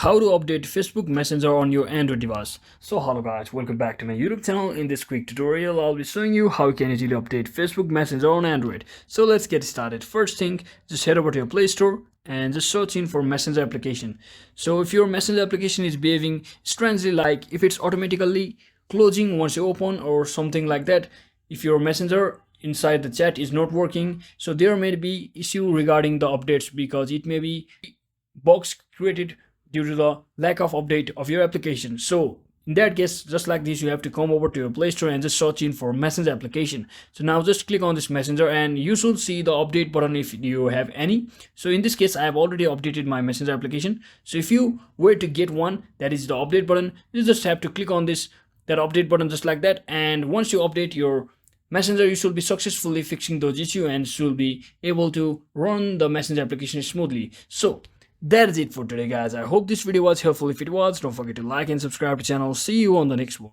how to update Facebook Messenger on your Android device. So hello guys, welcome back to my YouTube channel. In this quick tutorial I'll be showing you how you can easily update Facebook Messenger on Android. So let's get started. First thing, just head over to your Play Store and just search in for Messenger application. So if your Messenger application is behaving strangely, like if it's automatically closing once you open or something like that, if your Messenger inside the chat is not working, so there may be issue regarding the updates, because it may be box created due to the lack of update of your application. So in that case, just like this, you have to come over to your Play Store and just search in for Messenger application. So now just click on this Messenger and you should see the update button if you have any. So in this case, I have already updated my Messenger application. So if you were to get one, that is the update button, you just have to click on that update button just like that. And once you update your Messenger, you should be successfully fixing those issues and should be able to run the Messenger application smoothly. So that is it for today guys. I hope this video was helpful. If it was, don't forget to like and subscribe to the channel. See you on the next one.